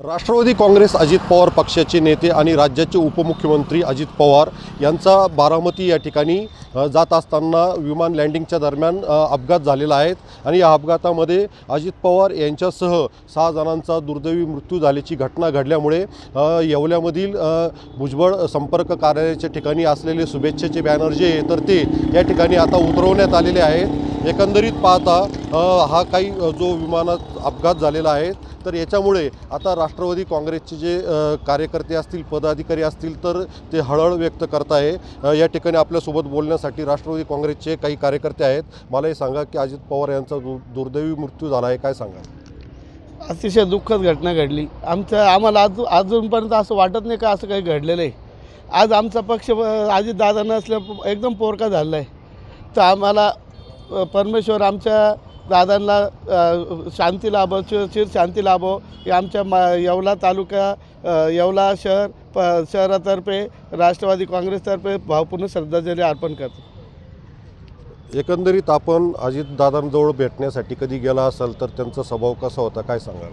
राष्ट्रवादी काँग्रेस अजित पवार पक्षाचे नेते आणि राज्याचे उपमुख्यमंत्री अजित पवार यांचा बारामती या ठिकाणी जात असताना विमान लँडिंगच्या दरम्यान अपघात झालेला आहे आणि या अपघातामध्ये अजित पवार यांच्यासह 6 जणांचा दुर्दैवी मृत्यू झाल्याची घटना घडल्यामुळे येवल्यामधील भुजबळ संपर्क कार्यालयाच्या ठिकाणी असलेले शुभेच्छाचे बॅनर जे तर ते या ठिकाणी आता उतरवण्यात आलेले आहेत। एकंदरीत पाहता हा काही जो विमानात अपघात झालेला आहे तर याच्यामुळे आता राष्ट्रवादी काँग्रेसचे जे कार्यकर्ते असतील पदाधिकारी असतील तर ते हळहळ व्यक्त करत आहे। या ठिकाणी आपल्यासोबत बोलण्यासाठी राष्ट्रवादी काँग्रेसचे काही कार्यकर्ते आहेत। मला हे सांगा की अजित पवार यांचा दुर्दैवी मृत्यू झाला आहे, काय सांगा? अतिशय दुःखद घटना घडली। आम्हाला अजूनपर्यंत असं वाटत नाही का असं काही घडलेलं आहे। आज आमचा पक्ष अजितदादा नसल्या एकदम पोरका झाला आहे। तर आम्हाला परमेश्वर आमच्या दादांना शांती लाभो, चिर शांती लाभो हे आमच्या येवला तालुका येवला शहरातर्फे राष्ट्रवादी काँग्रेसतर्फे भावपूर्ण श्रद्धांजली अर्पण करतो। एकंदरीत आपण अजितदादांजवळ भेटण्यासाठी कधी गेला असाल तर त्यांचा स्वभाव कसा होता, काय सांगाल?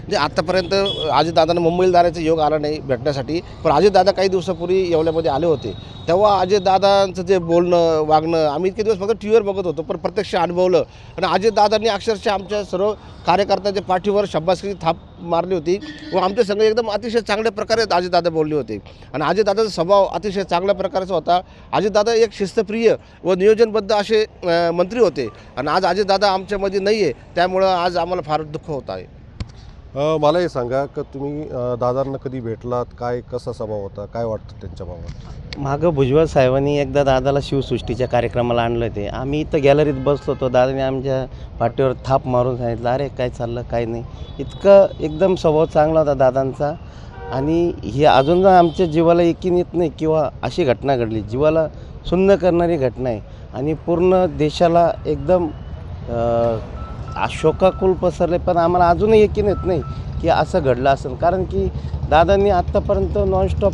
म्हणजे आत्तापर्यंत अजितदादांना मुंबईला जाण्याचा योग आला नाही भेटण्यासाठी, पण अजितदादा काही दिवसापूर्वी येवल्यामध्ये आले होते। तेव्हा अजितदादांचं जे बोलणं वागणं आम्ही इतके दिवस फक्त टी व्हीवर बघत होतो, पण प्रत्यक्ष अनुभवलं आणि अजितदादांनी अक्षरशः आमच्या सर्व कार्यकर्त्यांच्या पाठीवर शाबासकीची थाप मारली होती व आमच्या संघ एकदम अतिशय चांगल्या प्रकारे अजितदादा बोलले होते आणि अजितदादाचा स्वभाव अतिशय चांगल्या प्रकारचा होता। अजितदादा एक शिस्तप्रिय व नियोजनबद्ध असे मंत्री होते आणि आज अजितदादा आमच्यामध्ये नाही आहे, त्यामुळं आज आम्हाला फार दुःख होत आहे। मला हे सांगा की तुम्ही दादांना कधी भेटलात, काय कसा स्वभाव होता, काय वाटतं त्यांच्या बाबत? मागं भुजबळ साहेबांनी एकदा दादाला शिवसृष्टीच्या कार्यक्रमाला आणलं होते। आम्ही इथं गॅलरीत बसलो होतो, दादाने आमच्या पाठीवर थाप मारून सांगितलं, अरे काय चाललं काय नाही। इतकं एकदम स्वभाव चांगला होता दादांचा आणि हे अजून आमच्या जीवाला यकीन येत नाही किंवा अशी घटना घडली, जीवाला सुन्न करणारी घटना आहे आणि पूर्ण देशाला एकदम शोकाकुल पसरले, पण आम्हाला अजूनही यकीन येत नाही की असं घडलं असेल। कारण की दादांनी आत्तापर्यंत नॉनस्टॉप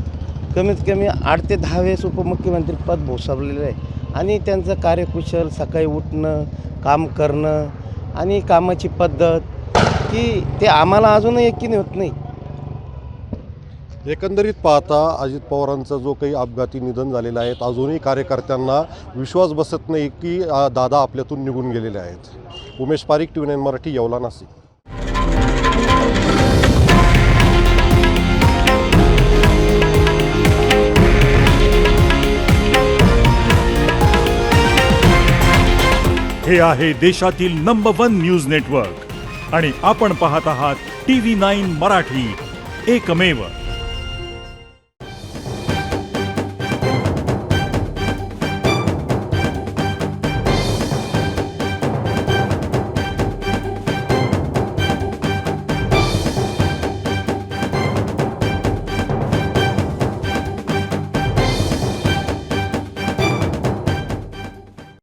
कमीत कमी 8 ते 10 वेळेस उपमुख्यमंत्री पद भोसवलेलं आहे आणि त्यांचं कार्यकुशल, सकाळी उठणं, काम करणं आणि कामाची पद्धत की ते आम्हाला अजूनही यकीन होत नाही। एकंदरीत पाहता अजित पवारांचा जो काही अपघाती निधन झालेलं आहे अजूनही कार्यकर्त्यांना विश्वास बसत नाही की दादा आपल्यातून निघून गेलेले आहेत। उमेश पारिक, TV9 मराठी, येवला, नाशिक। हे आहे देशातील नंबर 1 न्यूज नेटवर्क आणि आपण पाहत आहात TV9 मराठी, एकमेव।